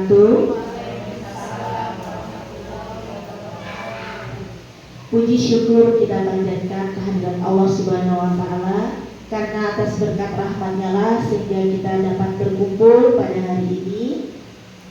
wabarakatuh. Puji syukur kita panjatkan kehadirat Allah Subhanahu wa Ta'ala, karena atas berkat rahmat-Nya lah sehingga kita dapat berkumpul pada hari ini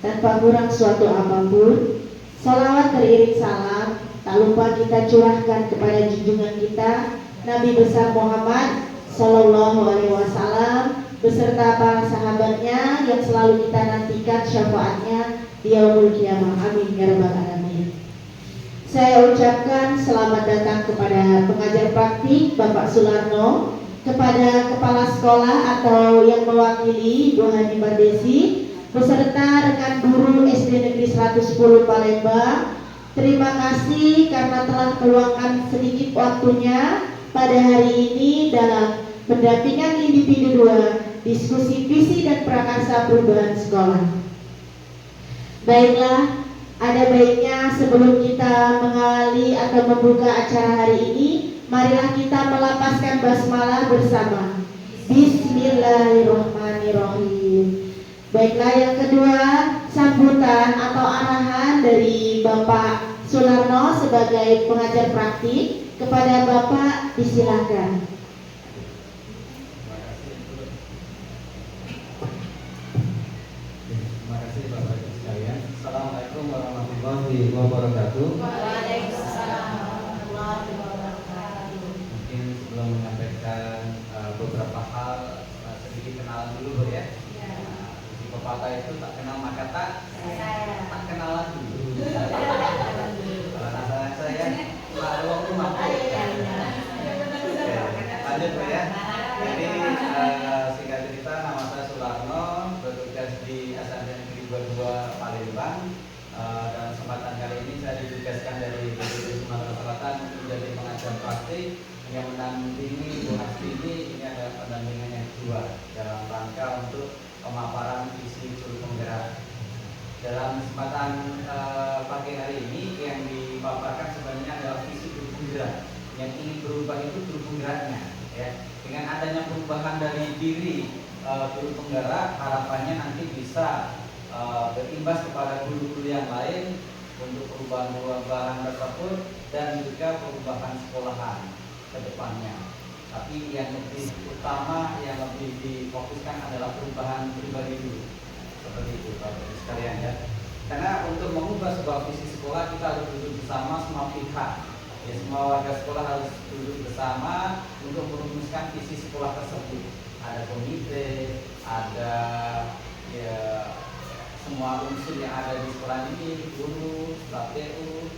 tanpa kurang suatu apapun. Salawat beriring salam tak lupa kita curahkan kepada junjungan kita Nabi besar Muhammad Sallallahu Alaihi Wasallam beserta para sahabatnya yang selalu kita nantikan syafaatnya di yaumul qiyamah. Amin ya rabbal alamin. Saya ucapkan selamat datang kepada pengajar praktik Bapak Sularno, kepada kepala sekolah atau yang mewakili Bu Hani Mardesi, beserta rekan guru SD Negeri 110 Palembang. Terima kasih karena telah meluangkan sedikit waktunya pada hari ini dalam pendampingan individu 2 diskusi visi dan prakarsa perubahan sekolah. Baiklah, ada baiknya sebelum kita mengawali atau membuka acara hari ini, marilah kita melapaskan basmalah bersama. Bismillahirrahmanirrahim. Baiklah, yang kedua, sambutan atau arahan dari Bapak Sularno sebagai pengajar praktik. Kepada Bapak disilakan. Terima kasih Bapak Ibu sekalian. Assalamualaikum warahmatullahi wabarakatuh. Waalaikumsalam warahmatullahi wabarakatuh. Mungkin sebelum menyampaikan beberapa hal, sedikit kenalan dulu Bu ya. Di pepatah itu tak kenal maka tak kenalan dulu. Kalau nasaran saya malu rumah. Lanjut Bu ya. Jadi singkat cerita, nama saya Sularno, bertugas di SMK Negeri 22 Palembang. Dalam kesempatan kali ini saya ditugaskan dari BPD Sumatera Selatan untuk menjadi pengajar praktik yang mendampingi Bu Hastini. Ini adalah pendampingan yang kedua dalam rangka untuk pemaparan visi guru penggerak. Dalam kesempatan pagi hari ini yang dipaparkan sebenarnya adalah visi guru penggerak. Yang ingin berubah itu guru penggeraknya, ya. Dengan adanya perubahan dari diri guru penggerak, harapannya nanti bisa berimbas kepada guru-guru yang lain untuk perubahan tersebut dan juga perubahan sekolahan ke depannya. Tapi yang lebih utama, yang lebih difokuskan adalah perubahan pribadi dulu. Seperti itu Bapak Ibu sekalian ya. Karena untuk mengubah sebuah visi sekolah kita harus duduk bersama semua pihak. Ya, semua warga sekolah harus duduk bersama untuk merumuskan visi sekolah tersebut. Ada komite, ada ya semua unsur yang ada di sekolah ini, guru, staf TU,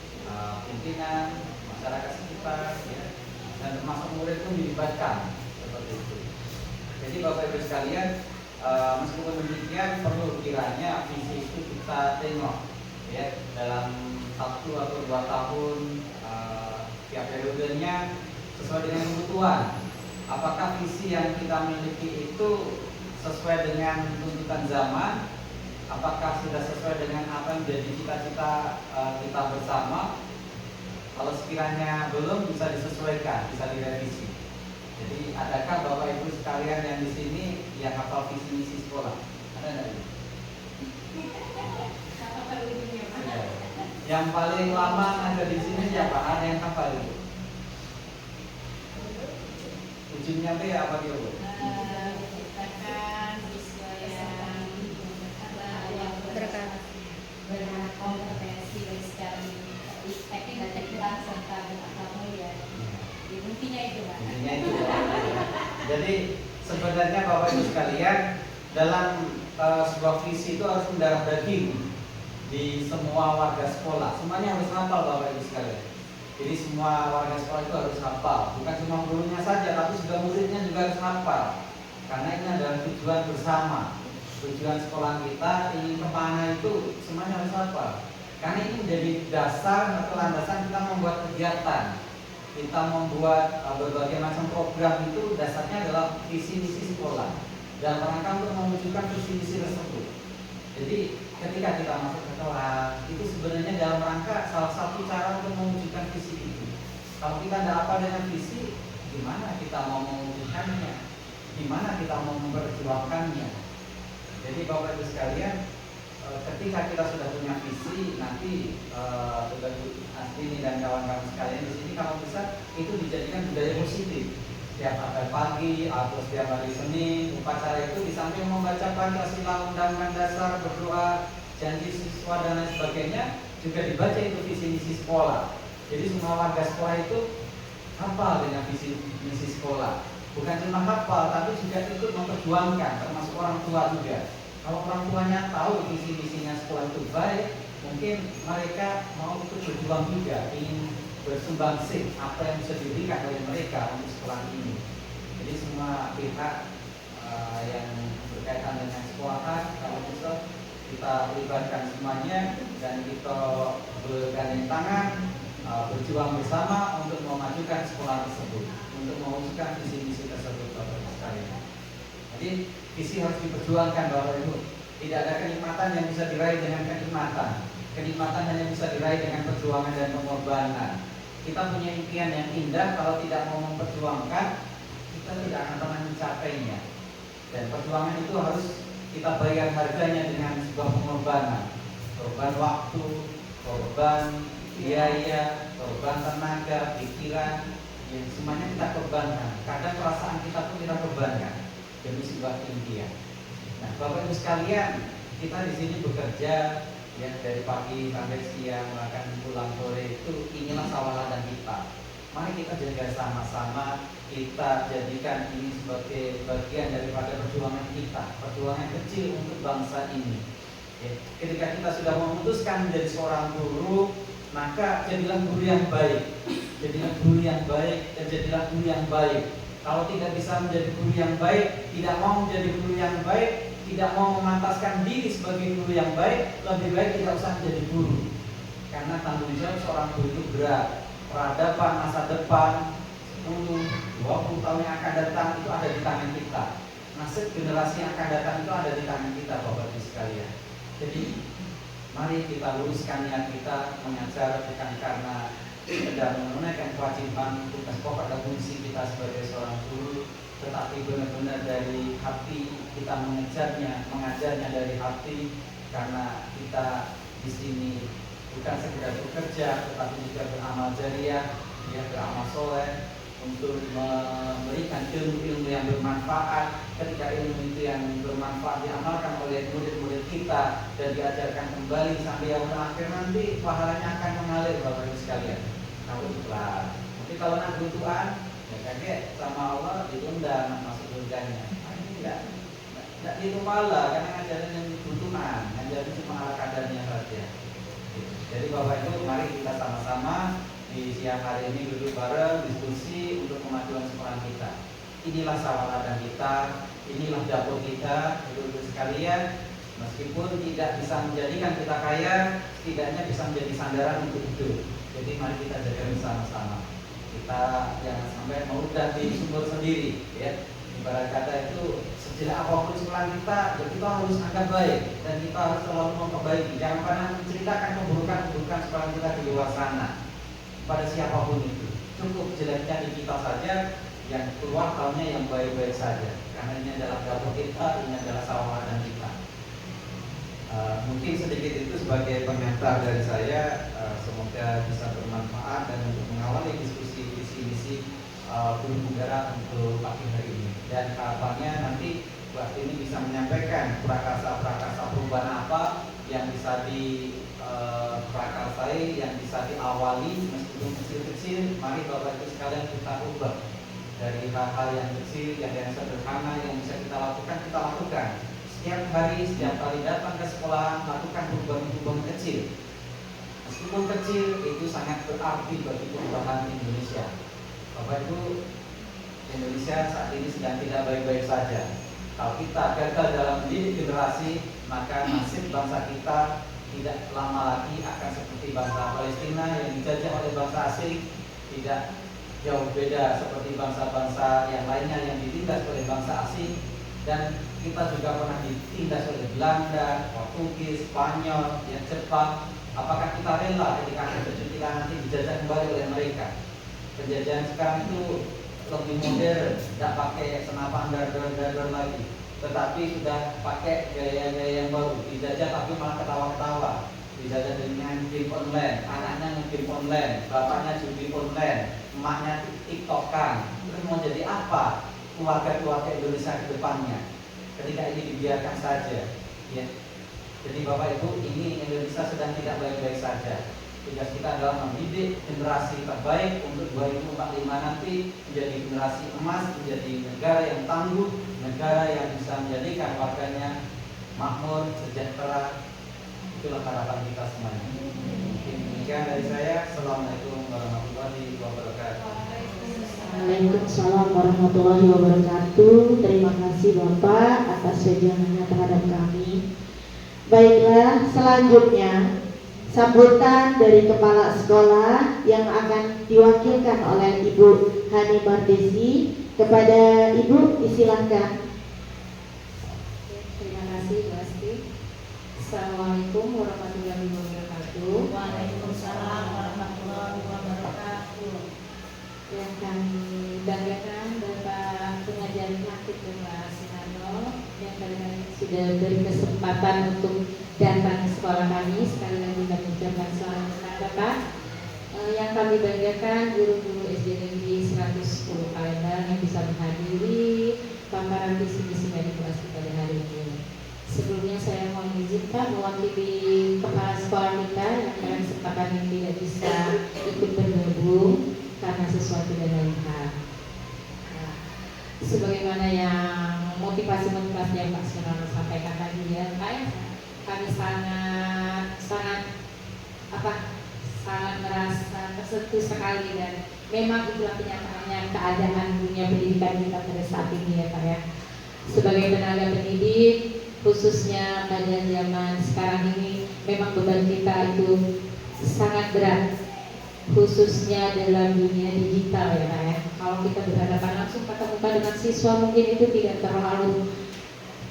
pimpinan, masyarakat sekitar, ya, dan termasuk murid pun dilibatkan seperti itu. Jadi Bapak Ibu sekalian, meskipun demikian perlu kiranya visi itu kita tengok ya dalam 1 atau 2 tahun tiap periodenya sesuai dengan kebutuhan. Apakah visi yang kita miliki itu sesuai dengan tuntutan zaman? Apakah sudah sesuai dengan apa yang menjadi cita-cita kita bersama? Kalau sekiranya belum, bisa disesuaikan, bisa direvisi. Jadi adakah Bapak Ibu sekalian yang di sini yang hafal visi misi sekolah? Ada nggak? Yang paling lama ada di sini siapa? Ada yang hafal itu? Ujungnya B apa dia Bu? Berkompetensi secara teknik dan teknik serta berakamu ya. Intinya itu Pak. Intinya itu. Jadi sebenarnya Bapak Ibu sekalian, dalam sebuah visi itu harus mendarah daging di semua warga sekolah. Semuanya harus hafal Bapak Ibu sekalian. Jadi semua warga sekolah itu harus hafal. Bukan cuma gurunya saja, tapi juga muridnya juga harus hafal. Karena ini adalah tujuan bersama. Tujuan sekolah kita ingin kemana itu semuanya harus hafal. Karena ini menjadi dasar atau landasan kita membuat kegiatan. Kita membuat berbagai macam program itu dasarnya adalah visi misi sekolah. Dan rangka untuk mewujudkan visi misi tersebut. Jadi ketika kita masuk ke kelas itu sebenarnya dalam rangka salah satu cara untuk mewujudkan visi itu. Kalau kita tidak apa dengan visi, gimana kita mau mewujudkannya? Gimana kita mau memperjuangkannya? Jadi Bapak Ibu sekalian, ketika kita sudah punya visi, nanti Saudara Astini dan kawan-kawan sekalian di sini kalau bisa itu dijadikan budaya positif. Setiap ada pagi atau setiap hari Senin upacara itu di samping membaca Pancasila, Undang-Undang Dasar, berdoa, janji siswa dan lain sebagainya, juga dibaca itu visi misi sekolah. Jadi semua warga sekolah itu hafal dengan visi misi sekolah. Bukan cuma hafal, tapi juga ikut memperjuangkan, termasuk orang tua juga. Kalau orang tuanya tahu visi misinya sekolah itu baik, mungkin mereka mau ikut berjuang juga, ingin bersumbangsi apa yang bisa diberikan oleh mereka untuk sekolah ini. Jadi semua pihak yang berkaitan dengan sekolahan, kalau bisa kita libatkan semuanya dan kita bergandeng tangan, berjuang bersama untuk memajukan sekolah tersebut, untuk mewujudkan visi-visi tersebut, Bapak-Ibu sekalian. Jadi visi harus diperjuangkan, Bapak-Ibu. Tidak ada kenikmatan yang bisa diraih dengan kenikmatan. Kenikmatan hanya bisa diraih dengan perjuangan dan pengorbanan. Kita punya impian yang indah, kalau tidak mau memperjuangkan, kita tidak akan pernah mencapainya. Dan perjuangan itu harus kita bayar harganya dengan sebuah pengorbanan. Korban waktu, korban biaya, korban tenaga, pikiran, yang semuanya kita korbankan. Kadang perasaan kita pun kita korbankan demi sebuah impian. Nah, Bapak Ibu sekalian, kita di sini bekerja ya dari pagi sampai siang, bahkan pulang sore, itu inilah sawah ladang kita. Mari kita jaga sama-sama, kita jadikan ini sebagai bagian daripada perjuangan kita, perjuangan kecil untuk bangsa ini. Ya, ketika kita sudah memutuskan menjadi seorang guru, maka jadilah guru yang baik, jadilah guru yang baik, dan jadilah guru yang baik. Kalau tidak bisa menjadi guru yang baik, tidak mau menjadi guru yang baik, tidak mau memantaskan diri sebagai guru yang baik, lebih baik tidak usah menjadi guru. Karena tanggung jawab seorang guru itu berat. Peradaban masa depan 10-20 tahun yang akan datang itu ada di tangan kita. Nasib generasi yang akan datang itu ada di tangan kita, Bapak Ibu sekalian. Jadi mari kita luruskan niat kita mengajar, bukan karena sekedar menunaikan kewajiban tugas pokok dan fungsi kita sebagai seorang guru, tetapi benar-benar dari hati kita mengajarnya dari hati, karena kita di sini bukan sekedar bekerja, tetapi juga beramal jariah, ya, beramal soleh untuk memberikan ilmu-ilmu yang bermanfaat. Ketika ilmu itu yang bermanfaat diamalkan oleh murid-murid kita dan diajarkan kembali sampai yang akhir, nanti pahalanya akan mengalir, Bapak Ibu sekalian. Kalau ikhlas, tapi kalau nak kebutuhan, ya kaget sama Allah diundang masuk surganya. Ini tidak itu malah, karena ngajarin yang kebutuhan, ngajarin cuma ala kadarnya saja. Jadi Bapak Ibu, mari kita sama-sama di siang hari ini duduk bareng, diskusi untuk kemajuan sekolah kita. Inilah sawah ladang kita, inilah dapur kita, Ibu-ibu sekalian. Meskipun tidak bisa menjadikan kita kaya, setidaknya bisa menjadi sandaran untuk hidup. Jadi mari kita jaga bersama-sama. Kita jangan sampai meludah di sumber sendiri, ya. Ibarat kata itu, sejelek apapun sekolah kita, ya kita harus anggap baik dan kita harus selalu memperbaiki. Jangan pernah menceritakan keburukan sekolah kita di luar sana pada siapapun itu. Cukup jeleknya di kita saja, yang keluar tahunnya yang baik-baik saja. Karena ini adalah dapur kita, ini adalah sawah ladang kita. Mungkin sedikit itu sebagai pengantar dari saya. Semoga bisa bermanfaat dan untuk mengawali diskusi visi misi guru penggerak untuk pagi hari ini. Dan harapannya nanti waktu ini bisa menyampaikan prakasa-prakasa perubahan apa yang bisa diprakarsai, yang bisa diawali meskipun kecil-kecil. Mari Bapak Ibu sekalian kita ubah dari hal-hal yang kecil, yang sederhana yang bisa kita lakukan. Setiap hari, setiap kali datang ke sekolah, lakukan perubahan-perubahan kecil. Meskipun kecil, itu sangat berarti bagi perubahan Indonesia. Bapak Ibu, Indonesia saat ini sedang tidak baik-baik saja. Kalau kita gagal dalam mendidik generasi, maka nasib bangsa kita tidak lama lagi akan seperti bangsa Palestina yang dijajah oleh bangsa asing. Tidak jauh beda seperti bangsa-bangsa yang lainnya yang ditindas oleh bangsa asing. Dan kita juga pernah ditindas oleh Belanda, Portugis, Spanyol, Jepang. Apakah kita rela ketika cucu kita nanti dijajah kembali oleh mereka? Penjajahan sekarang itu lebih modern, tidak pakai senapan dadar lagi. tetapi sudah pakai gaya-gaya yang baru, dijajah tapi malah ketawa-ketawa, dijajah dengan game online, anaknya nge-game online, bapaknya judi online, emaknya tiktokan. Terus mau jadi apa keluarga-keluarga Indonesia ke depannya ketika ini dibiarkan saja, ya? Jadi Bapak Ibu, ini Indonesia sedang tidak baik-baik saja. Tugas kita adalah mendidik generasi terbaik untuk 2045 nanti menjadi generasi emas, menjadi negara yang tangguh, negara yang bisa menjadikan warganya makmur, sejahtera. Itulah harapan kita semuanya. Mungkin demikian dari saya. Assalamualaikum warahmatullahi wabarakatuh. Waalaikumsalam warahmatullahi wabarakatuh. Terima kasih Bapak atas wejangannya terhadap kami. Baiklah, selanjutnya sambutan dari kepala sekolah yang akan diwakilkan oleh Ibu Hani Mardesi. Kepada Ibu disilahkan. Terima kasih Bu Asti. Assalamualaikum warahmatullahi wabarakatuh. Waalaikumsalam warahmatullahi wabarakatuh. Yang kami banggakan Bapak Pengajar Aktif Bapak Sinarno yang kali sudah beri kesempatan untuk datang ke sekolah kami. Sekali lagi kami ucapkan selamat datang Bapak. Yang kami banggakan guru-guru SD Negeri 110 Palembang yang bisa menghadiri paparan visi-misi edukasi pada hari ini. Sebelumnya saya mohon izin Pak mewakili kepala sekolah kita yang pada kesempatan ini tidak bisa ikut bergabung karena sesuatu dan lain hal. Nah, sebagaimana yang motivasi-motivasi yang Pak Sunono sampaikan tadi ya Pak ya, kami sangat merasa tersentuh sekali dan memang itulah kenyataannya keadaan dunia pendidikan kita pada saat ini ya Pak ya. Sebagai tenaga pendidik khususnya pada zaman sekarang ini memang beban kita itu sangat berat, khususnya dalam dunia digital ya Pak ya. Kalau kita berhadapan langsung tatap muka dengan siswa mungkin itu tidak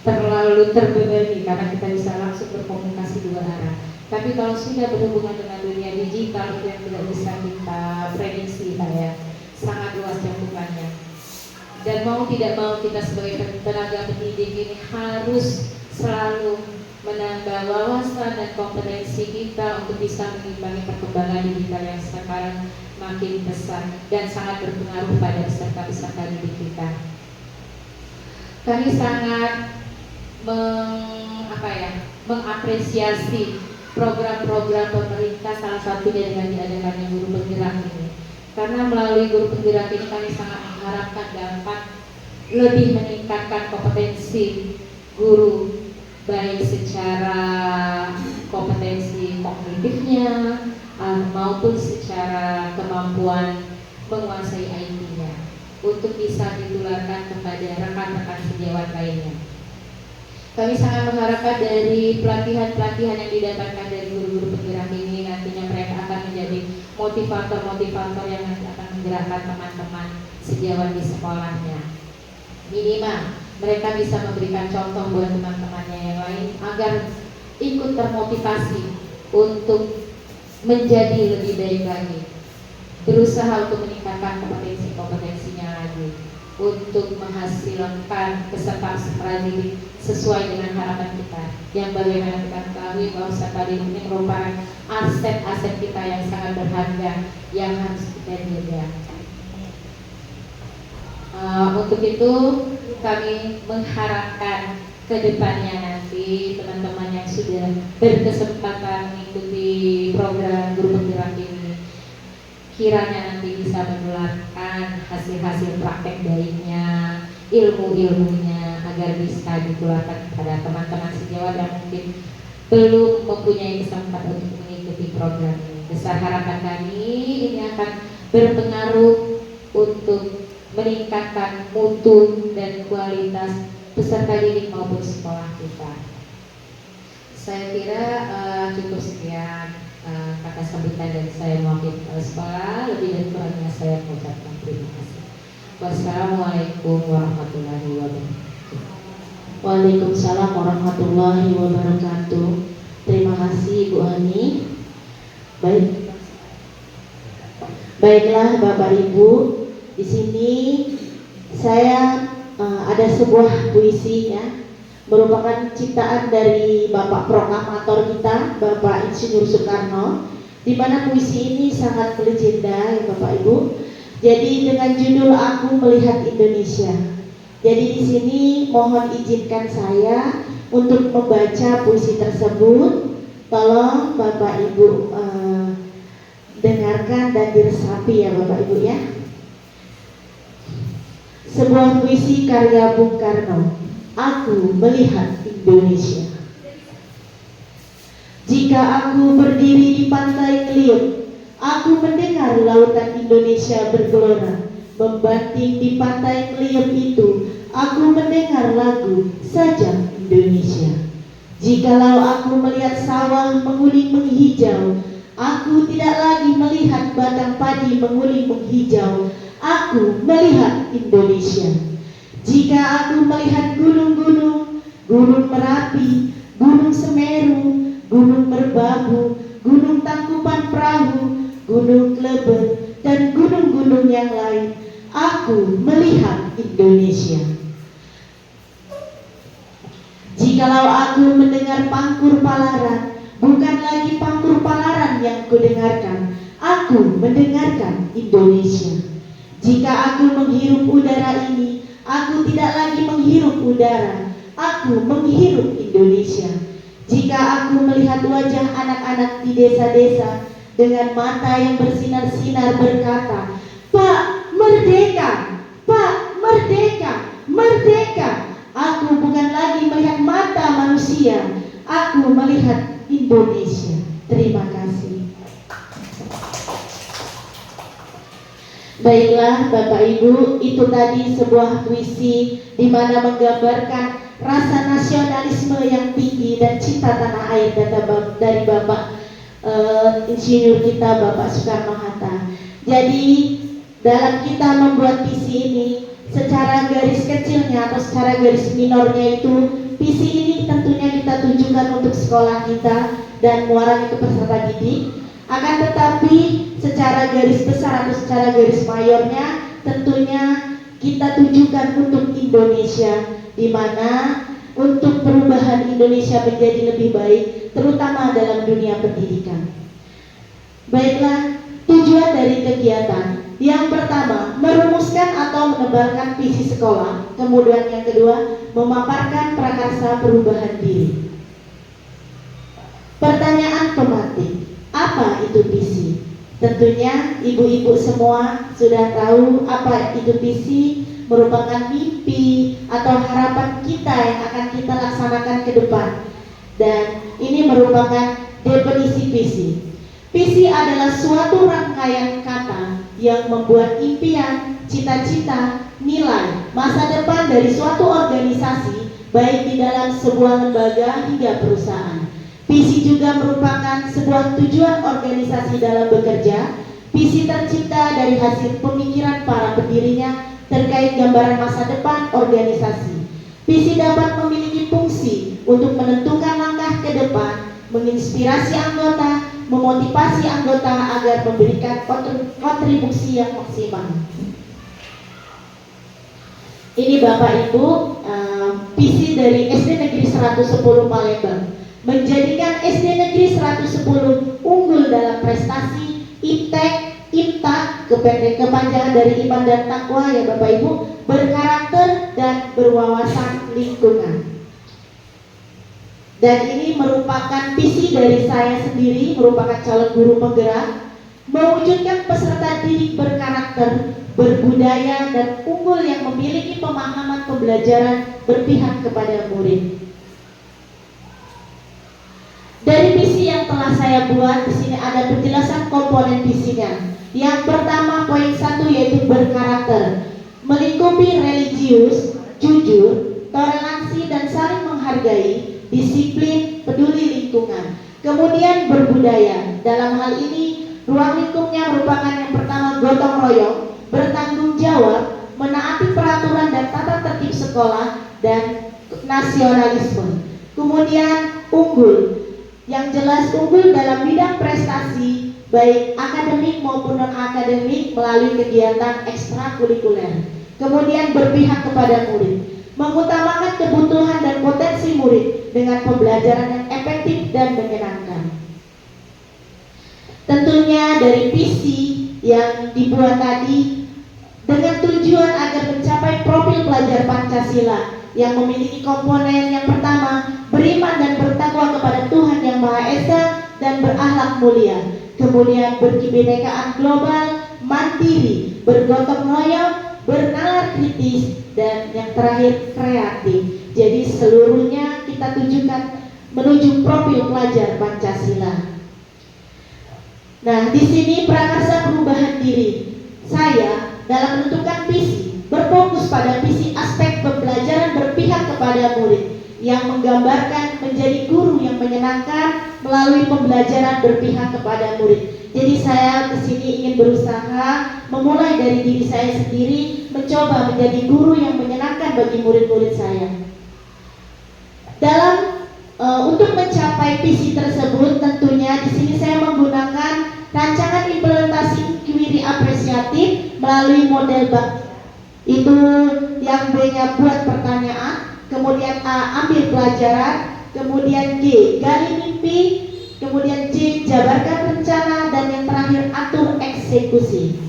terlalu terbebani karena kita bisa langsung berkomunikasi dua arah. Tapi kalau sudah berhubungan dengan dunia digital itu yang tidak bisa kita prediksi Pak ya, sangat luas cakupannya. Dan mau tidak mau kita sebagai tenaga pendidik ini harus selalu menambah wawasan dan kompetensi kita untuk bisa mengimbangi perkembangan digital yang sekarang makin besar dan sangat berpengaruh pada peserta-peserta didik kita. Kami sangat mengapresiasi program-program pemerintah, salah satunya dengan diadakannya guru penggerak ini. Karena melalui guru penggerak ini kami sangat mengharapkan dapat lebih meningkatkan kompetensi guru, baik secara kompetensi kognitifnya maupun secara kemampuan menguasai IT-nya untuk bisa ditularkan kepada rekan-rekan sejawat lainnya. Kami sangat mengharapkan dari pelatihan-pelatihan yang didapatkan dari guru-guru penggerak ini nantinya mereka akan menjadi motivator-motivator yang nanti akan menggerakkan teman-teman sejawat di sekolahnya. Minimal mereka bisa memberikan contoh buat teman-temannya yang lain agar ikut termotivasi untuk menjadi lebih baik lagi, berusaha untuk meningkatkan kompetensinya lagi, untuk menghasilkan peserta-peserta didik sesuai dengan harapan kita. Yang bagaimana kita ketahui bahwa peserta didik ini merupakan aset-aset kita yang sangat berharga yang harus kita jaga. Untuk itu kami mengharapkan kedepannya nanti teman-teman yang sudah berkesempatan mengikuti program guru penggerak ini kiranya nanti bisa menularkan hasil-hasil praktek baiknya, ilmu-ilmunya agar bisa ditularkan kepada teman-teman sejawat yang mungkin belum mempunyai kesempatan untuk mengikuti program ini. Besar harapan kami ini akan berpengaruh untuk meningkatkan mutu dan kualitas peserta didik maupun sekolah kita. Saya kira cukup sekian kata sambutan dari saya mewakili kepala sekolah. Lebih dan kurangnya saya mengucapkan terima kasih. Wassalamualaikum warahmatullahi wabarakatuh. Waalaikumsalam warahmatullahi wabarakatuh. Terima kasih Bu Hani. Baiklah Bapak Ibu, di sini saya ada sebuah puisi ya, merupakan ciptaan dari Bapak Proklamator kita, Bapak Insinyur Soekarno, di mana puisi ini sangat melegenda ya Bapak Ibu. Jadi dengan judul Aku Melihat Indonesia. Jadi di sini mohon izinkan saya untuk membaca puisi tersebut. Tolong Bapak Ibu dengarkan dan diresapi ya Bapak Ibu ya. Sebuah puisi karya Bung Karno. Aku melihat Indonesia. Jika aku berdiri di pantai Ngeliut, aku mendengar lautan Indonesia bergelora. Membanting di pantai Ngeliut itu, aku mendengar lagu Sajak Indonesia. Jikalau aku melihat sawah menguning menghijau, aku tidak lagi melihat batang padi menguning menghijau. Aku melihat Indonesia. Jika aku melihat gunung-gunung, Gunung Merapi, Gunung Semeru, Gunung Merbabu, Gunung Tangkuban Perahu, Gunung Kleber, dan gunung-gunung yang lain, aku melihat Indonesia. Jikalau aku mendengar Pangkur Palaran, bukan lagi Pangkur Palaran yang kudengarkan, aku mendengarkan Indonesia. Jika aku menghirup udara ini, aku tidak lagi menghirup udara, aku menghirup Indonesia. Jika aku melihat wajah anak-anak di desa-desa dengan mata yang bersinar-sinar berkata, Pak Merdeka, Pak Merdeka, Merdeka, aku bukan lagi melihat mata manusia, aku melihat Indonesia. Terima kasih. Baiklah Bapak Ibu, itu tadi sebuah puisi di mana menggambarkan rasa nasionalisme yang tinggi dan cinta tanah air dari Bapak Insinyur kita Bapak Soekarno-Hatta. Jadi dalam kita membuat puisi ini, secara garis kecilnya atau secara garis minornya itu, puisi ini tentunya kita tujukan untuk sekolah kita dan muaranya ke peserta didik. Akan tetapi secara garis besar atau secara garis mayornya tentunya kita tujukan untuk Indonesia, di mana untuk perubahan Indonesia menjadi lebih baik, terutama dalam dunia pendidikan. Baiklah, tujuan dari kegiatan yang pertama, merumuskan atau menebalkan visi sekolah. Kemudian yang kedua, memaparkan prakarsa perubahan diri. Pertanyaan pematik, apa itu visi? Tentunya ibu-ibu semua sudah tahu apa itu visi, merupakan mimpi atau harapan kita yang akan kita laksanakan ke depan. Dan ini merupakan definisi visi. Visi adalah suatu rangkaian kata yang membuat impian, cita-cita, nilai, masa depan dari suatu organisasi, baik di dalam sebuah lembaga hingga perusahaan. Visi juga merupakan sebuah tujuan organisasi dalam bekerja. Visi tercipta dari hasil pemikiran para pendirinya terkait gambaran masa depan organisasi. Visi dapat memiliki fungsi untuk menentukan langkah ke depan, menginspirasi anggota, memotivasi anggota agar memberikan kontribusi yang maksimal. Ini Bapak Ibu, visi dari SD Negeri 110 Palembang, menjadikan SD Negeri 110 unggul dalam prestasi IPTEK, IMTA, kepanjangan dari iman dan takwa ya Bapak Ibu, berkarakter dan berwawasan lingkungan. Dan ini merupakan visi dari saya sendiri, merupakan calon guru penggerak, mewujudkan peserta didik berkarakter, berbudaya, dan unggul yang memiliki pemahaman pembelajaran berpihak kepada murid. Dari visi yang telah saya buat, di sini ada penjelasan komponen visinya. Yang pertama, poin 1 yaitu berkarakter, melingkupi religius, jujur, toleransi dan saling menghargai, disiplin, peduli lingkungan. Kemudian berbudaya, dalam hal ini ruang lingkupnya merupakan yang pertama gotong royong, bertanggung jawab, menaati peraturan dan tata tertib sekolah, dan nasionalisme. Kemudian unggul, yang jelas unggul dalam bidang prestasi baik akademik maupun non-akademik melalui kegiatan ekstrakurikuler. Kemudian berpihak kepada murid, mengutamakan kebutuhan dan potensi murid dengan pembelajaran yang efektif dan menyenangkan. Tentunya dari visi yang dibuat tadi dengan tujuan agar mencapai profil pelajar Pancasila yang memiliki komponen yang pertama, beriman dan bertakwa kepada Tuhan Yang Maha Esa dan berakhlak mulia. Kemudian berkebinekaan global, mandiri, bergotong royong, bernalar kritis, dan yang terakhir kreatif. Jadi seluruhnya kita tujukan menuju profil pelajar Pancasila. Nah, di sini prakarsa perubahan diri saya dalam menentukan visi berfokus pada visi aspek pembelajaran berpihak kepada murid yang menggambarkan menjadi guru yang menyenangkan melalui pembelajaran berpihak kepada murid. Jadi saya kesini ingin berusaha memulai dari diri saya sendiri, mencoba menjadi guru yang menyenangkan bagi murid-murid saya. Untuk mencapai visi tersebut, tentunya di sini saya menggunakan rancangan implementasi inquiry apresiatif melalui model bak. Itu yang B-nya buat pertanyaan, kemudian A ambil pelajaran, kemudian G gali mimpi, kemudian C jabarkan rencana, dan yang terakhir atur eksekusi.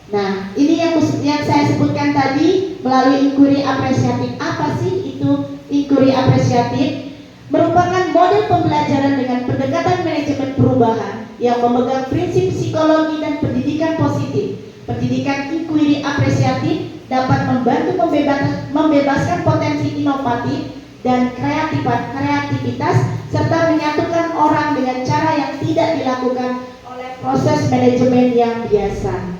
Nah, ini yang saya sebutkan tadi melalui inquiry apresiatif. Apa sih itu inquiry apresiatif? Merupakan model pembelajaran dengan pendekatan manajemen perubahan yang memegang prinsip psikologi dan pendidikan positif. Pendidikan inquiry apresiatif dapat membantu membebaskan potensi inovatif dan kreativitas serta menyatukan orang dengan cara yang tidak dilakukan oleh proses manajemen yang biasa.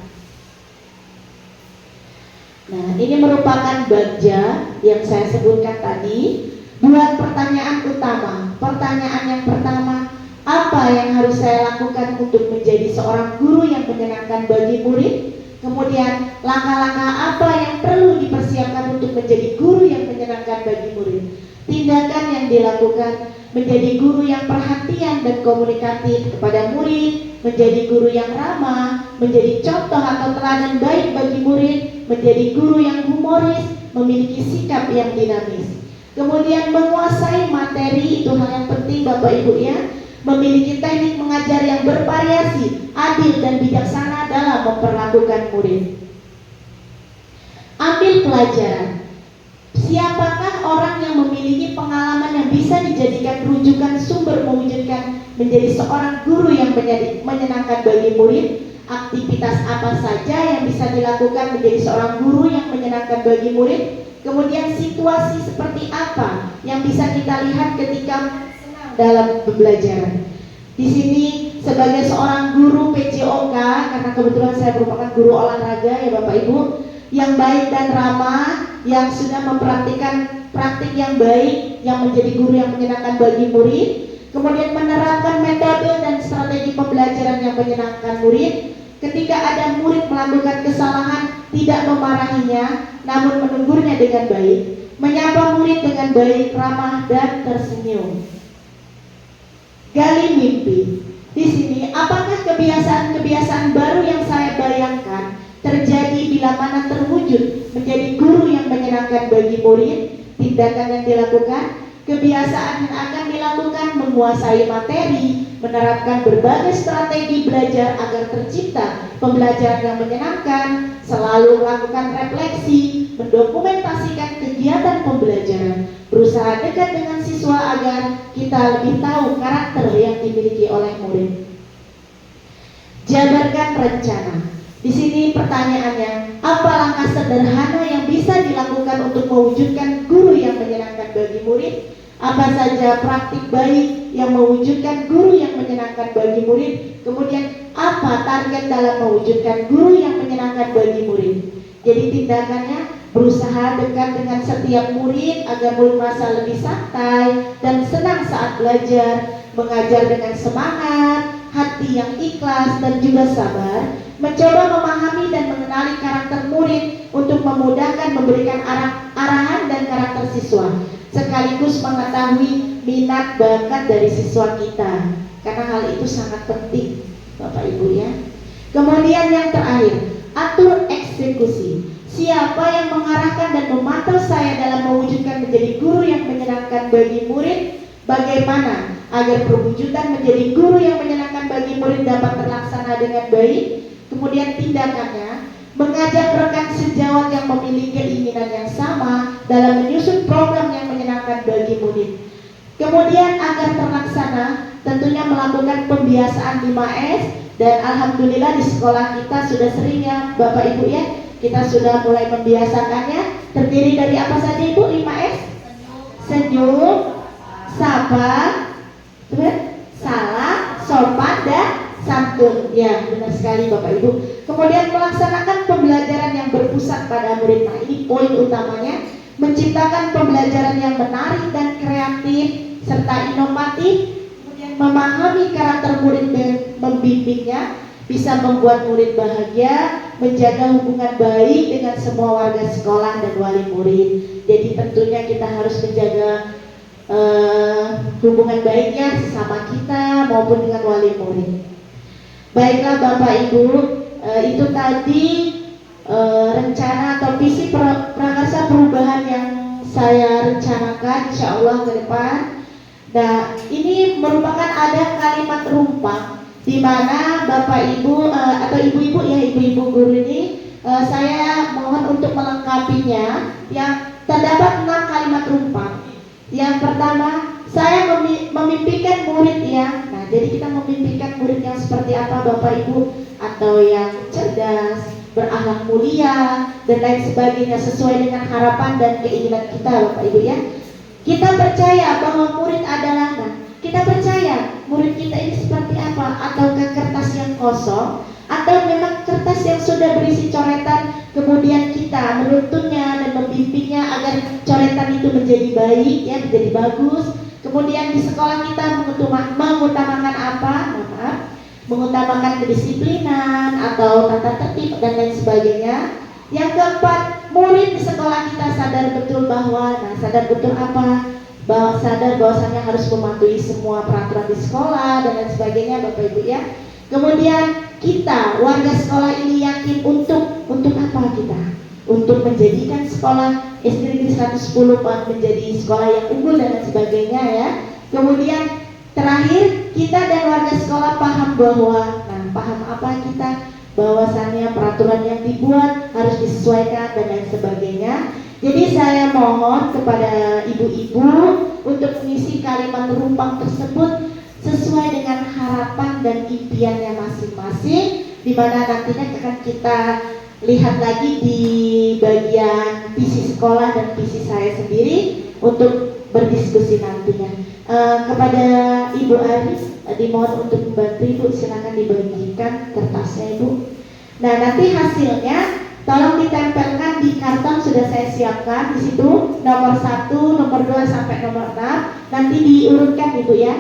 Nah, ini merupakan bagja yang saya sebutkan tadi. Buat pertanyaan utama. Pertanyaan yang pertama, apa yang harus saya lakukan untuk menjadi seorang guru yang menyenangkan bagi murid? Kemudian, langkah-langkah apa yang perlu dipersiapkan untuk menjadi guru yang menyenangkan bagi murid? Tindakan yang dilakukan menjadi guru yang perhatian dan komunikatif kepada murid, menjadi guru yang ramah, menjadi contoh atau teladan baik bagi murid, menjadi guru yang humoris, memiliki sikap yang dinamis. Kemudian menguasai materi, itu hal yang penting Bapak Ibu ya. Memiliki teknik mengajar yang bervariasi, adil dan bijaksana dalam memperlakukan murid. Ambil pelajaran. Siapakah orang yang memiliki pengalaman yang bisa dijadikan rujukan sumber mewujudkan menjadi seorang guru yang menyenangkan bagi murid? Aktivitas apa saja yang bisa dilakukan menjadi seorang guru yang menyenangkan bagi murid? Kemudian situasi seperti apa yang bisa kita lihat ketika senang dalam pembelajaran? Di sini sebagai seorang guru PJOK, karena kebetulan saya merupakan guru olahraga ya Bapak Ibu, yang baik dan ramah, yang sudah mempraktikkan praktik yang baik, yang menjadi guru yang menyenangkan bagi murid, kemudian menerapkan metode dan strategi pembelajaran yang menyenangkan murid. Ketika ada murid melakukan kesalahan, tidak memarahinya, namun menegurnya dengan baik, menyapa murid dengan baik, ramah, dan tersenyum. Gali mimpi. Di sini, apakah kebiasaan-kebiasaan baru yang saya bayangkan terjadi bila mana terwujud menjadi guru yang menyenangkan bagi murid? Tindakan yang dilakukan, kebiasaan yang akan dilakukan menguasai materi, menerapkan berbagai strategi belajar agar tercipta pembelajaran yang menyenangkan, selalu melakukan refleksi, mendokumentasikan kegiatan pembelajaran, berusaha dekat dengan siswa agar kita lebih tahu karakter yang dimiliki oleh murid. Jabarkan rencana. Di sini pertanyaannya, apa langkah sederhana yang bisa dilakukan untuk mewujudkan guru yang menyenangkan bagi murid? Apa saja praktik baik yang mewujudkan guru yang menyenangkan bagi murid? Kemudian apa target dalam mewujudkan guru yang menyenangkan bagi murid? Jadi tindakannya berusaha dekat dengan setiap murid agar murid merasa lebih santai dan senang saat belajar, mengajar dengan semangat, hati yang ikhlas dan juga sabar, mencoba memahami dan mengenali karakter murid untuk memudahkan memberikan arahan dan karakter siswa, sekaligus mengetahui minat bakat dari siswa kita, karena hal itu sangat penting Bapak Ibu ya. Kemudian yang terakhir, atur eksekusi. eksekusi. Siapa yang mengarahkan dan memantau saya dalam mewujudkan menjadi guru yang menyenangkan bagi murid? Bagaimana agar perwujudan menjadi guru yang menyenangkan bagi murid dapat terlaksana dengan baik? Kemudian tindakannya, mengajak rekan sejawat yang memiliki keinginan yang sama dalam menyusun program yang menyenangkan bagi murid. Kemudian agar terlaksana, tentunya melakukan pembiasaan 5S, dan alhamdulillah di sekolah kita sudah sering ya Bapak Ibu ya, kita sudah mulai membiasakannya. Terdiri dari apa saja Ibu 5S? Senyum, sabar, salah, sopan, dan santun. Ya, benar sekali Bapak Ibu. Kemudian melaksanakan pembelajaran yang berpusat pada murid. Nah, ini poin utamanya, menciptakan pembelajaran yang menarik dan kreatif serta inovatif. Kemudian memahami karakter murid dan membimbingnya, bisa membuat murid bahagia, menjaga hubungan baik dengan semua warga sekolah dan wali murid. Jadi tentunya kita harus menjaga hubungan baiknya sesama kita maupun dengan wali murid. Baiklah Bapak Ibu, itu tadi rencana atau visi prakarsa perubahan yang saya rencanakan insya Allah ke depan. Nah, ini merupakan ada kalimat rumpang di mana Bapak Ibu atau ibu-ibu ya, ibu-ibu guru ini saya mohon untuk melengkapinya. Yang terdapat 6 kalimat rumpang. Yang pertama, saya memimpikan murid yang, nah jadi kita memimpikan murid yang seperti apa Bapak Ibu, atau yang cerdas, berakhlak mulia, dan lain sebagainya sesuai dengan harapan dan keinginan kita Bapak Ibu ya. Kita percaya bahwa murid adalah, nah kita percaya murid kita ini seperti apa, ataukah kertas yang kosong, atau memang kertas yang sudah berisi coretan, kemudian kita menuntunnya dan membimbingnya agar coretan itu menjadi baik ya, menjadi bagus. Kemudian di sekolah kita mengutamakan apa? Mengutamakan kedisiplinan atau tata tertib dan lain sebagainya. Yang keempat, murid di sekolah kita sadar betul bahwa, nah sadar betul apa? Sadar bahwasanya harus mematuhi semua peraturan di sekolah dan lain sebagainya Bapak Ibu ya. Kemudian kita warga sekolah ini yakin untuk apa kita? Untuk menjadikan sekolah SD Negeri 110 menjadi sekolah yang unggul dan lain sebagainya ya. Kemudian terakhir, kita dan warga sekolah paham bahwa, nah paham apa kita? Bahwasannya peraturan yang dibuat harus disesuaikan dan lain sebagainya. Jadi saya mohon kepada ibu-ibu untuk mengisi kalimat rumpang tersebut sesuai dengan harapan dan impiannya masing-masing, di mana nantinya akan kita lihat lagi di bagian visi sekolah dan visi saya sendiri untuk berdiskusi nantinya. Kepada Ibu Aris dimohon untuk membantu Ibu, silakan dibagikan kertasnya Ibu. Nah nanti hasilnya tolong ditempelkan di karton, sudah saya siapkan di situ nomor 1, nomor 2 sampai nomor 6. Nanti diurutkan Ibu ya.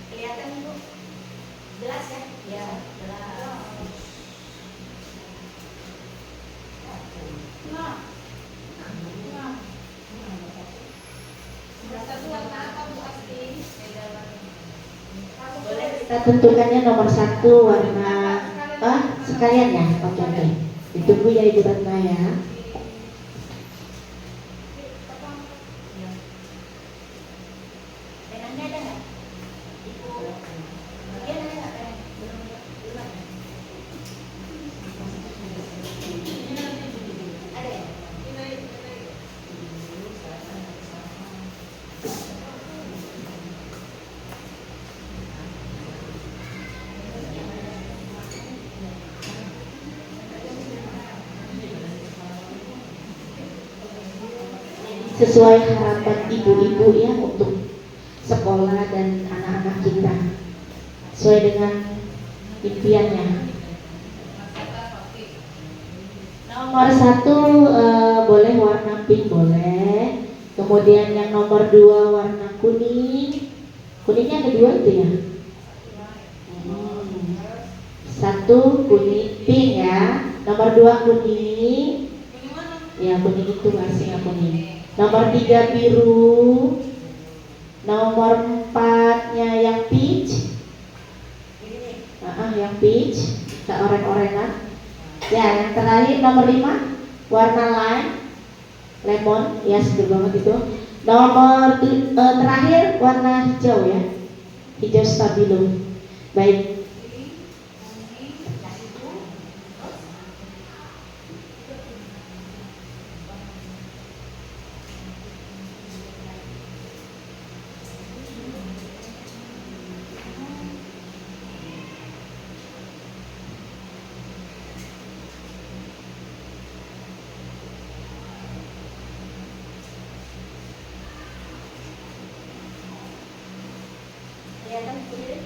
Kelihatan Ibu? Jelas ya? Ya, jelas. Kita tentukannya nomor 1 warna sekalian ya. Oke. Ditunggu ya Ibu Ratna ya. Penanya ada nggak? Ibu, bagian ada nggak pen? Belum ada. Ada ya? Sesuai harapan ibu-ibu ya untuk sekolah dan anak-anak kita, sesuai dengan impiannya. Nomor 1 boleh warna pink boleh. Kemudian yang nomor 2 warna kuning. Kuningnya ada 2 itu ya. Satu kuning, pink ya. Nomor 2 kuning. Yang mana? Ya kuning itu aslinya kuning. Nomor 3 biru. Nomor 4-nya yang peach. Ini. Yang peach, kayak oren-orenan. Ya, yang terakhir nomor 5 warna lime, lemon, ya seger banget itu. Nomor terakhir warna hijau ya, hijau stabilo. Baik, Kelihatan kulit.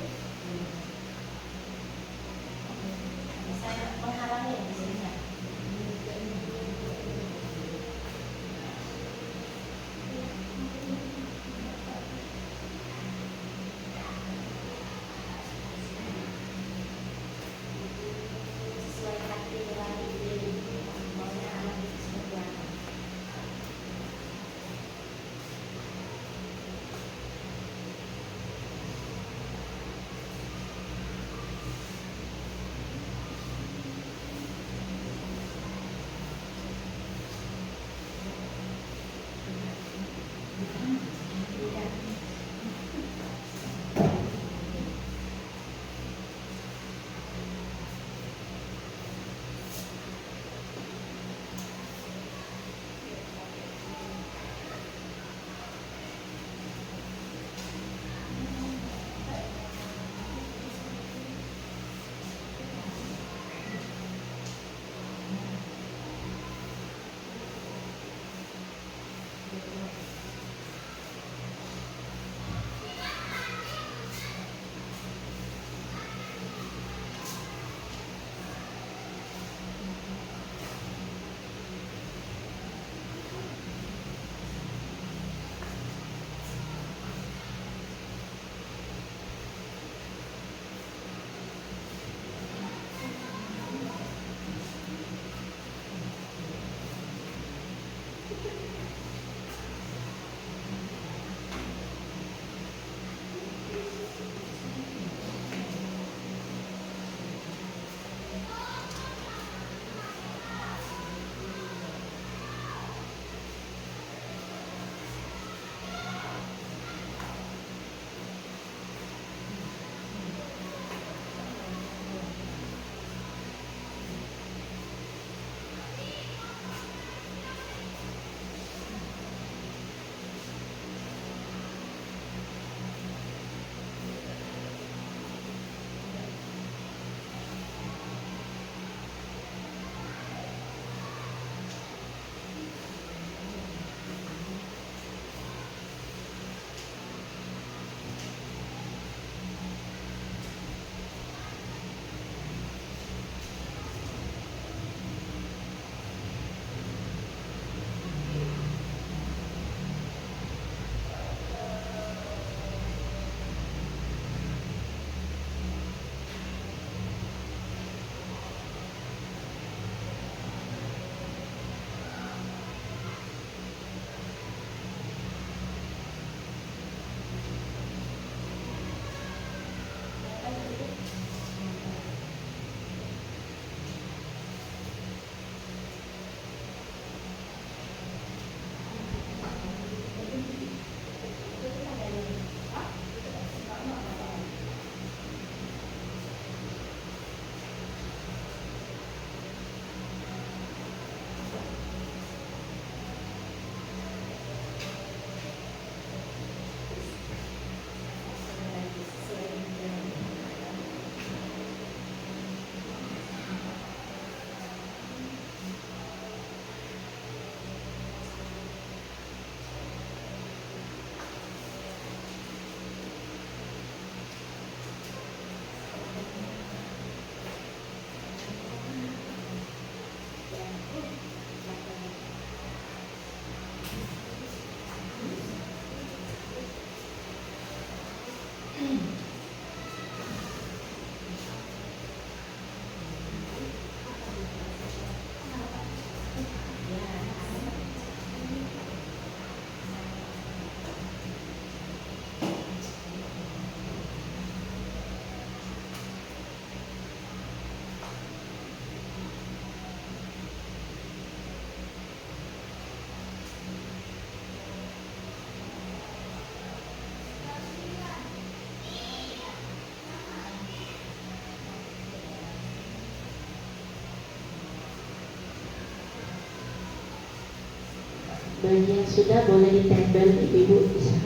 Saya menghalangi di sini. Sesuai hati nurani diri, maunya anak itu seperti apa. Bagi yang sudah boleh ditempel ibu-ibu bisa.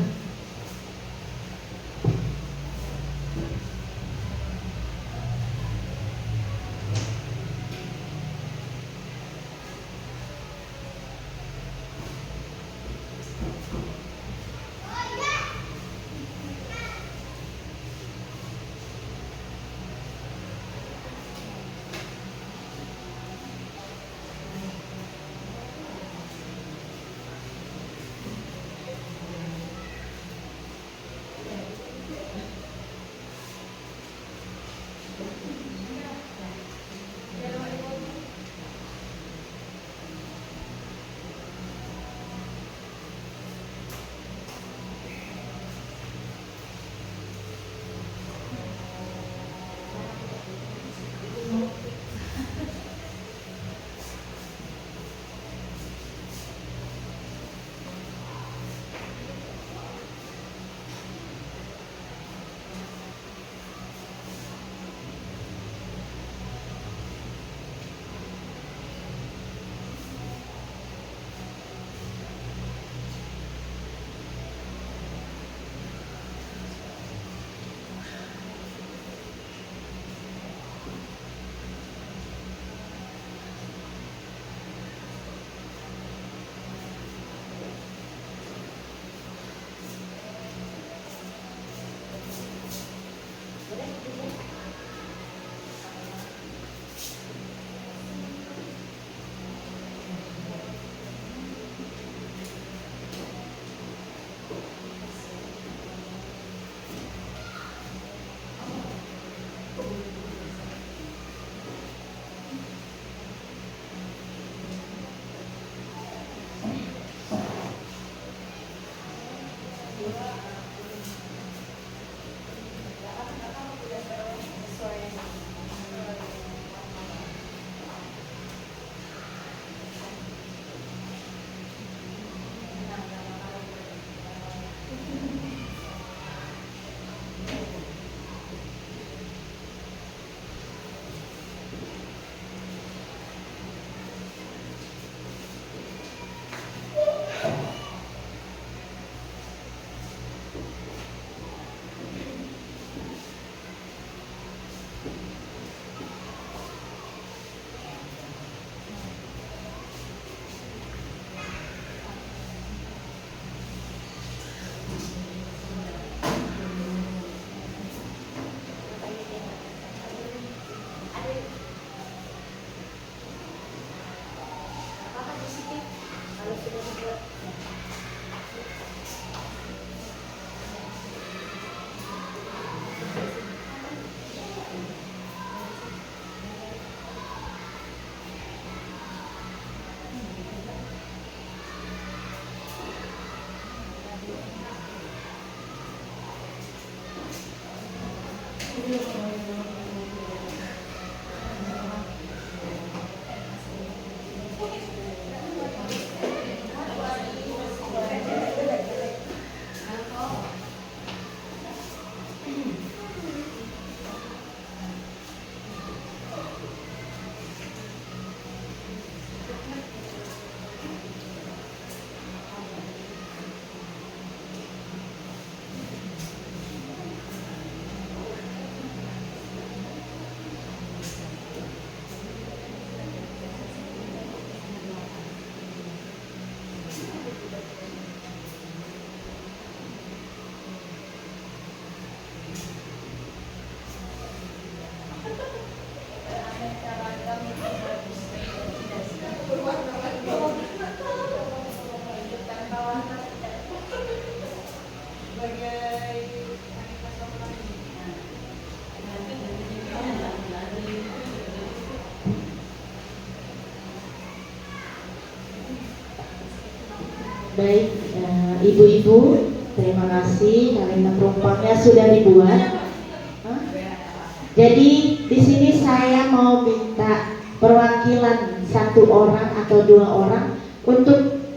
Baik, ibu-ibu, terima kasih karena perumpangnya sudah dibuat. Hah? Jadi di sini saya mau minta perwakilan satu orang atau dua orang untuk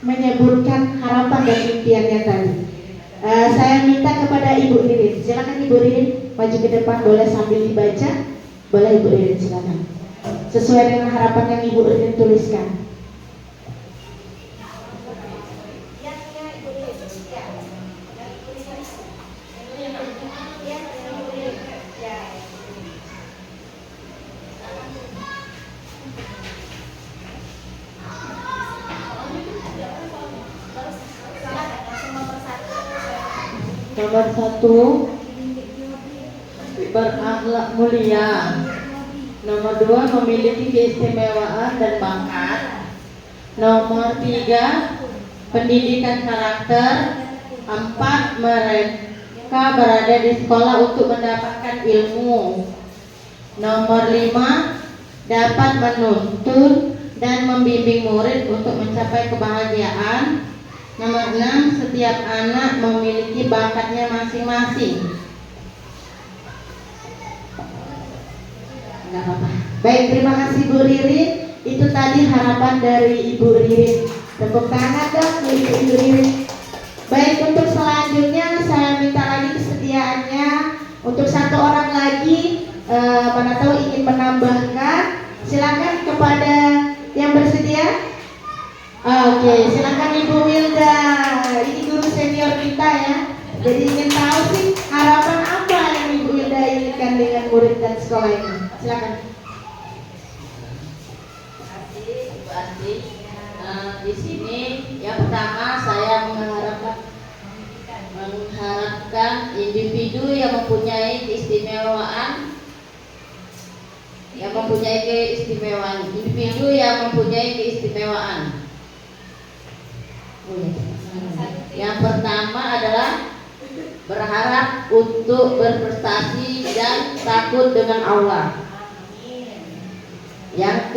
menyebutkan harapan dan impiannya tadi. Saya minta kepada Ibu Ririn, silakan Ibu Ririn maju ke depan, boleh sambil dibaca, boleh Ibu Ririn silakan. Sesuai dengan harapan yang Ibu Ririn tuliskan. Nomor 1, berakhlak mulia. Nomor 2, memiliki keistimewaan dan bakat. Nomor 3, pendidikan karakter. 4, mereka berada di sekolah untuk mendapatkan ilmu. Nomor 5, dapat menuntun dan membimbing murid untuk mencapai kebahagiaan. Nomor 6, setiap anak memiliki bakatnya masing-masing. Enggak apa-apa. Baik, terima kasih Bu Ririn. Itu tadi harapan dari Ibu Ririn. Tepuk tangan dong untuk Ibu Ririn. Baik, untuk selanjutnya saya minta lagi kesediaannya untuk 1 orang lagi. Mana tahu ingin menambahkan, silakan kepada yang bersedia. Oke, silakan Ibu Wilda. Ini guru senior kita ya. Jadi ingin tahu sih harapan apa yang Ibu Wilda inginkan dengan murid dan sekolah ini. Silakan. Terima kasih Bu Asti. Di sini yang pertama saya mengharapkan individu yang mempunyai keistimewaan, individu yang mempunyai keistimewaan. Yang pertama adalah berharap untuk berprestasi dan takut dengan Allah. Yang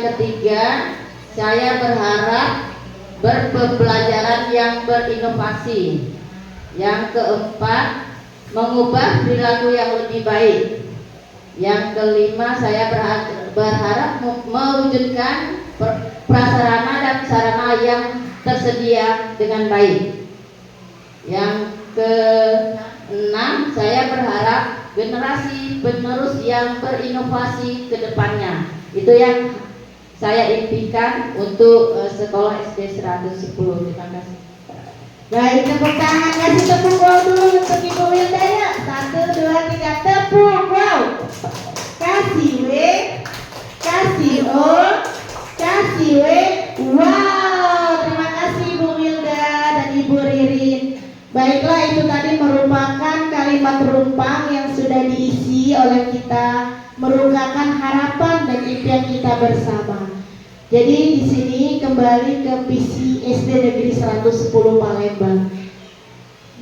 ketiga, saya berharap berpembelajaran yang berinovasi. Yang keempat, mengubah perilaku yang lebih baik. Yang kelima, saya berharap mewujudkan prasarana dan sarana yang tersedia dengan baik. Yang keenam, saya berharap generasi penerus yang berinovasi ke depannya. Itu yang saya impikan untuk sekolah SD 110. Terima kasih. Baik, tepuk tangan, kasih tepuk wow dulu untuk Ibu Wilda ya. 1, 2, 3, tepuk wow. Kasih W, kasih O, kasih W. Wow, terima kasih Ibu Wilda dan Ibu Ririn. Baiklah, itu tadi merupakan kalimat rumpang yang sudah diisi oleh kita, merupakan harapan dan impian kita bersama. Jadi di sini kembali ke visi SD Negeri 110 Palembang.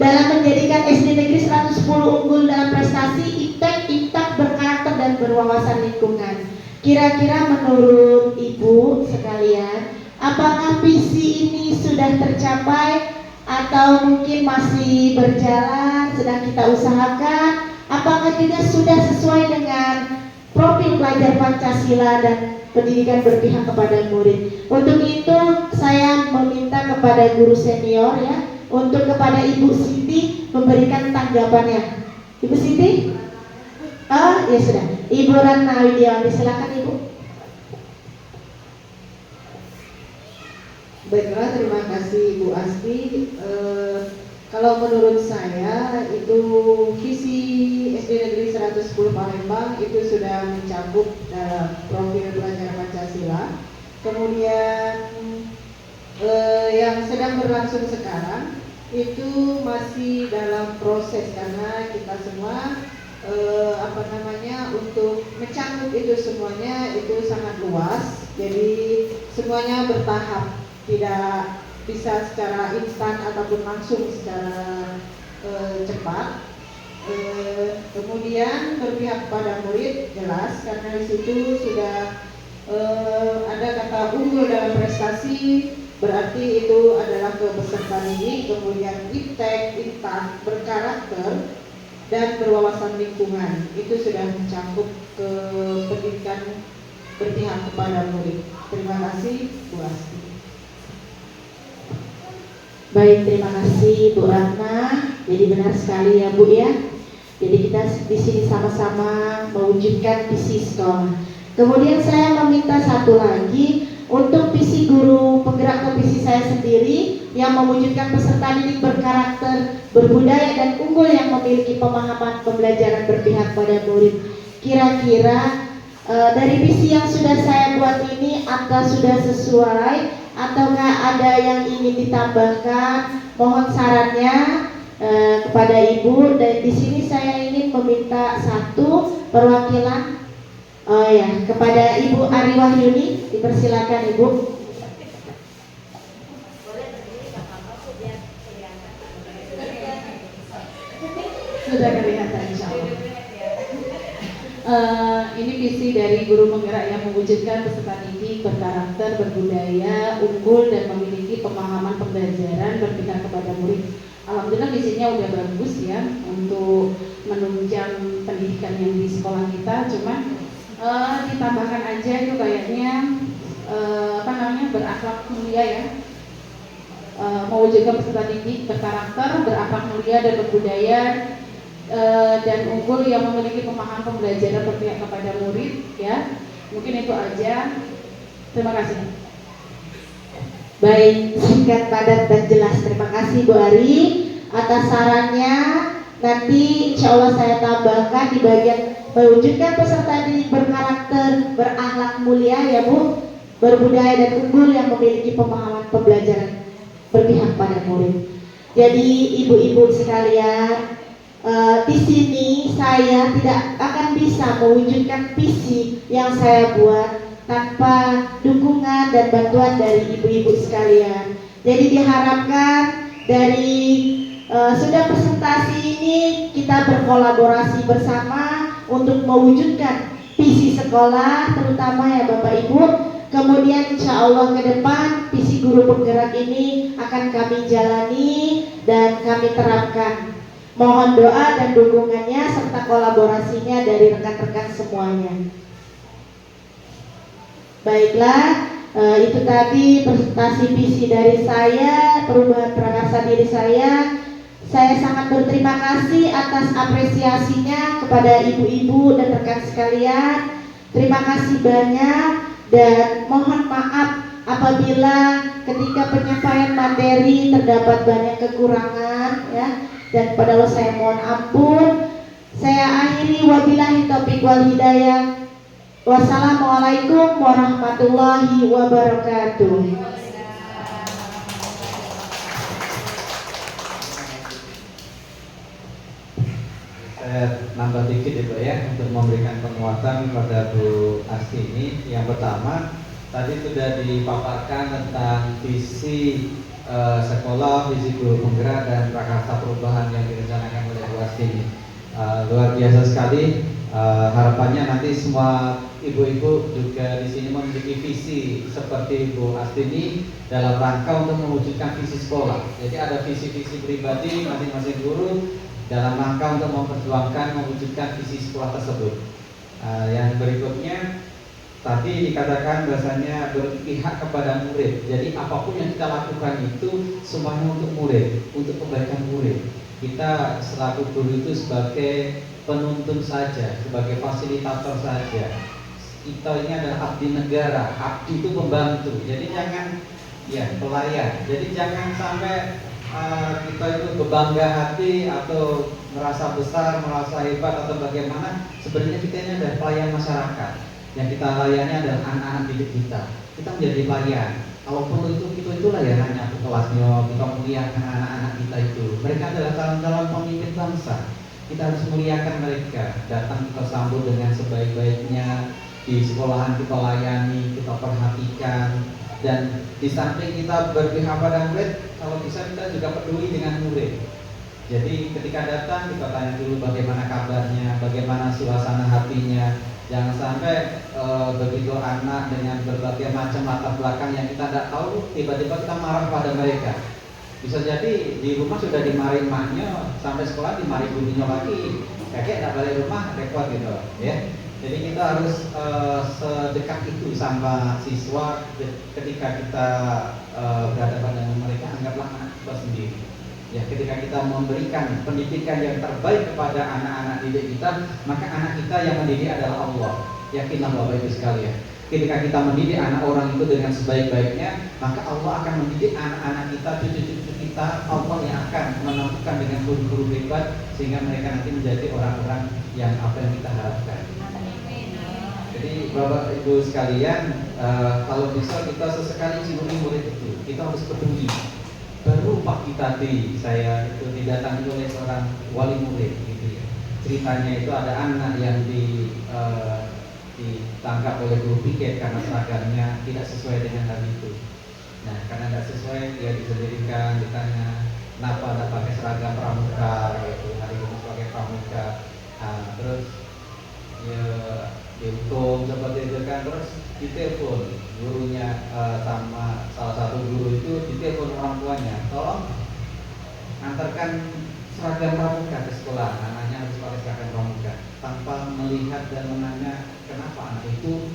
Dalam menjadikan SD Negeri 110 unggul dalam prestasi, iptek, berkarakter dan berwawasan lingkungan. Kira-kira menurut Ibu sekalian, apakah visi ini sudah tercapai atau mungkin masih berjalan, sedang kita usahakan? Apakah juga sudah sesuai dengan profil pelajar Pancasila dan pendidikan berpihak kepada murid? Untuk itu saya meminta kepada guru senior ya, untuk kepada Ibu Siti memberikan tanggapannya. Ibu Siti? Oh ya sudah. Ibu Ratna Widiawati, silakan Ibu. Baiklah, terima kasih Bu Asti. Kalau menurut saya itu visi SD Negeri 110 Palembang itu sudah mencakup dalam profil pelajar Pancasila. Kemudian yang sedang berlangsung sekarang itu masih dalam proses karena kita semua untuk mencakup itu semuanya itu sangat luas. Jadi semuanya bertahap, tidak bisa secara instan ataupun langsung secara cepat. Kemudian berpihak pada murid jelas karena di situ sudah ada kata unggul dalam prestasi, berarti itu adalah kepeserta didik, kemudian iptek, intan, berkarakter dan berwawasan lingkungan. Itu sudah mencakup ke pendidikan berpihak kepada murid. Terima kasih Bu Asti. Baik, terima kasih Bu Ratna. Jadi benar sekali ya Bu ya. Jadi kita di sini sama-sama mewujudkan visi sekolah. Kemudian saya meminta satu lagi untuk visi guru penggerak ke visi saya sendiri yang mewujudkan peserta didik berkarakter, berbudaya dan unggul yang memiliki pemahaman pembelajaran berpihak pada murid. Kira-kira dari visi yang sudah saya buat ini apakah sudah sesuai ataukah ada yang ingin ditambahkan? Mohon sarannya. kepada Ibu. Dan di sini saya ingin meminta satu perwakilan, oh ya, kepada Ibu Ari Wahyuni, dipersilakan Ibu. Boleh berdiri nggak apa-apa Bu, biar kelihatan. Sudah kelihatan insya Allah. Ini visi dari guru penggerak yang mewujudkan peserta didik berkarakter, berbudaya, unggul, dan memiliki pemahaman pembelajaran berpihak kepada murid. Alhamdulillah visinya udah bagus ya untuk menunjang pendidikan yang di sekolah kita. Cuman ditambahkan aja itu kayaknya berakhlak mulia ya. Mewujudkan peserta didik berkarakter, berakhlak mulia dan berbudaya, dan unggul yang memiliki pemahaman pembelajaran berpihak kepada murid ya. Mungkin itu aja. Terima kasih. Baik, singkat, padat, dan jelas. Terima kasih Bu Ari atas sarannya. Nanti insya Allah saya tambahkan di bagian mewujudkan peserta didik berkarakter, berakhlak mulia ya Bu, berbudaya dan unggul yang memiliki pemahaman pembelajaran berpihak pada murid. Jadi ibu-ibu sekalian, di sini saya tidak akan bisa mewujudkan visi yang saya buat tanpa dukungan dan bantuan dari ibu-ibu sekalian. Jadi diharapkan dari sudah presentasi ini kita berkolaborasi bersama untuk mewujudkan visi sekolah, terutama ya Bapak Ibu. Kemudian insya Allah ke depan visi guru penggerak ini akan kami jalani dan kami terapkan. Mohon doa dan dukungannya serta kolaborasinya dari rekan-rekan semuanya. Baiklah, itu tadi presentasi visi dari saya, perubahan prakarsa diri saya. Saya sangat berterima kasih atas apresiasinya kepada ibu-ibu dan rekan sekalian. Terima kasih banyak dan mohon maaf apabila ketika penyampaian materi terdapat banyak kekurangan ya. Dan kepada Allah saya mohon ampun. Saya akhiri, wabillahi taufiq wal hidayah. Wassalamualaikum warahmatullahi wabarakatuh. Saya nambah dikit ya Bu ya, untuk memberikan penguatan kepada Bu Asti ini. Yang pertama, tadi sudah dipaparkan tentang visi sekolah, visi guru penggerak dan prakarsa perubahan yang direncanakan oleh Bu Asti ini. Luar biasa sekali. Harapannya nanti semua ibu-ibu juga di sini memiliki visi seperti Bu Asti ini dalam rangka untuk mewujudkan visi sekolah. Jadi ada visi-visi pribadi masing-masing guru dalam rangka untuk memperjuangkan mewujudkan visi sekolah tersebut. Yang berikutnya tadi dikatakan bahasanya berpihak kepada murid. Jadi apapun yang kita lakukan itu semuanya untuk murid, untuk kebaikan murid. Kita selaku guru itu sebagai penuntun saja, sebagai fasilitator saja. Kita ini adalah abdi negara, abdi itu pembantu. Jadi jangan ya pelayan. Jadi jangan sampai kita itu berbangga hati atau merasa besar, merasa hebat atau bagaimana. Sebenarnya kita ini adalah pelayan masyarakat. Yang kita layani adalah anak-anak didik kita. Kita menjadi pelayan. Kalau perlu itu layanannya ke kelasnya, kita muliakan anak-anak kita itu. Mereka adalah calon-calon pemimpin bangsa. Kita harus muliakan mereka. Datang kita sambut dengan sebaik-baiknya. Di sekolahan kita layani, kita perhatikan. Dan di samping kita berpihak pada murid, kalau bisa kita juga peduli dengan murid. Jadi ketika datang kita tanya dulu bagaimana kabarnya, bagaimana suasana hatinya. Jangan sampai begitu anak dengan berbagai macam latar belakang yang kita tidak tahu, tiba-tiba kita marah pada mereka. Bisa jadi di rumah sudah dimarahin maknya, sampai sekolah dimarahin bunyinya lagi. Kakek tidak balik rumah, repot gitu ya. Jadi kita harus sedekat itu sama siswa ketika kita berhadapan dengan mereka, anggaplah anak kita sendiri. Ya, ketika kita memberikan pendidikan yang terbaik kepada anak-anak didik kita, maka anak kita yang mendidik adalah Allah. Yakinlah Bapak Ibu sekalian. Ketika kita mendidik anak orang itu dengan sebaik-baiknya, maka Allah akan mendidik anak-anak kita, cucu-cucu kita. Allah yang akan menentukan dengan guru-guru hebat sehingga mereka nanti menjadi orang-orang yang apa yang kita harapkan. Jadi Bapak Ibu sekalian, kalau bisa kita sesekali ciumi murid itu, kita harus peduli. Baru 4 pagi tadi saya itu didatangi oleh seorang wali murid gitu ya. Ceritanya itu ada anak yang ditangkap oleh guru piket karena seragamnya tidak sesuai dengan hal itu. Nah, karena tidak sesuai, dia disendirikan, ditanya kenapa tidak pakai seragam pramuka gitu, hari ini pakai pramuka. Nah, terus ya dihukum seperti itu kan, terus ditelepon gurunya, sama salah satu guru itu ditelepon orang tuanya, tolong antarkan seragam pramuka ke sekolah, anaknya harus pakai seragam pramuka, tanpa melihat dan menanya kenapa anak itu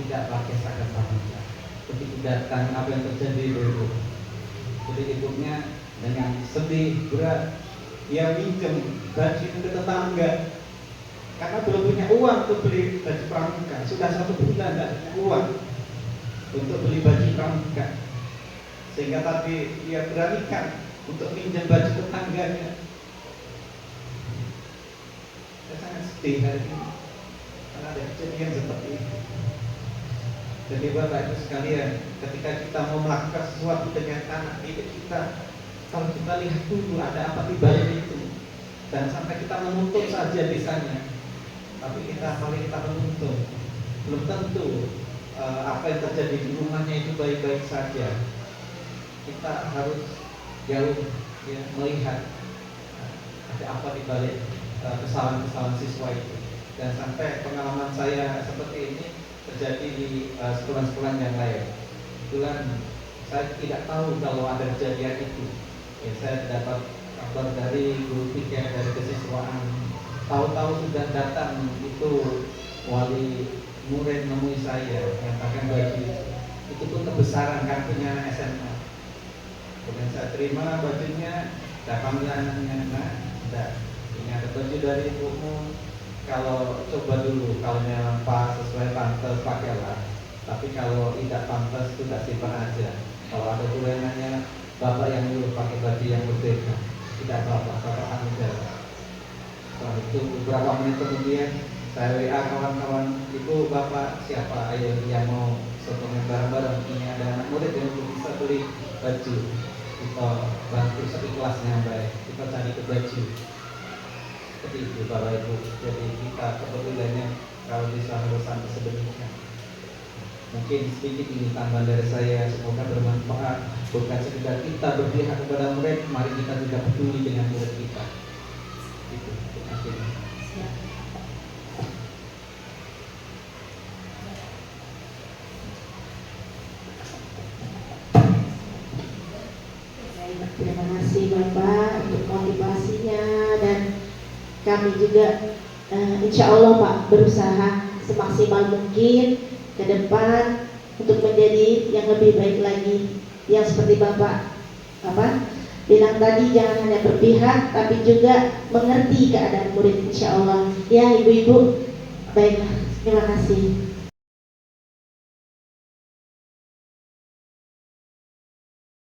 tidak pakai seragam pramuka. Begitu datang apa yang terjadi itu, jadi ibunya dengan sedih berat dia minjem baju itu ke tetangga karena belum punya uang untuk beli baju pramuka, sudah 1 bulan tidak punya uang untuk beli baju pramuka, sehingga tadi dia beranikan untuk minjem baju tetangganya. Saya sangat sedih hari ini karena ada kejadian seperti ini. Jadi Bapak Ibu sekalian, ketika kita mau melakukan sesuatu dengan anak didik kita, kalau kita lihat dulu ada apa di balik itu, dan sampai kita menuntut saja bisanya, tapi kita paling kita menuntut, belum tentu apa yang terjadi di rumahnya itu baik-baik saja. Kita harus jauh ya, melihat ada apa di balik kesalahan-kesalahan siswa itu. Dan sampai pengalaman saya seperti ini terjadi di sekolah-sekolah yang lain. Kebetulan saya tidak tahu kalau ada kejadian itu. Ya, saya dapat kabar dari guru piket, dari kesiswaan. Tahu-tahu sudah datang itu wali murid menemui saya yang pakai baju itu pun kebesaran kartunya anak SMA. Kemudian saya terima bajunya, saya panggil anaknya, nah, ini ada baju dari ibumu. Kalau coba dulu, kalau memang pas sesuai pantas pakailah. Tapi kalau tidak pantas itu tak simpan aja. Kalau ada tulengannya, bapak yang dulu pakai baju yang berbeda, tidak apa-apa, bapak aja. Setelah itu beberapa menit kemudian saya WA kawan-kawan, ibu bapak siapa ayo yang mau sokongan bareng-bareng, ini ada anak murid yang bisa beli baju, kita bantu seikhlasnya baik, kita cari ke baju. Seperti itu Bapak Ibu. Jadi kita kebetulannya kalau bisa sampai sedemikian. Mungkin sedikit ini tambahan dari saya, semoga bermanfaat. Bukan sekedar kita berpihak kepada murid, mari kita juga peduli dengan murid kita. Itu akhirnya. Terima kasih Bapak untuk motivasinya, dan kami juga insya Allah Pak berusaha semaksimal mungkin ke depan untuk menjadi yang lebih baik lagi. Yang seperti Bapak bilang tadi, jangan hanya berpihak tapi juga mengerti keadaan murid, insya Allah. Ya Ibu-ibu, baiklah, terima kasih.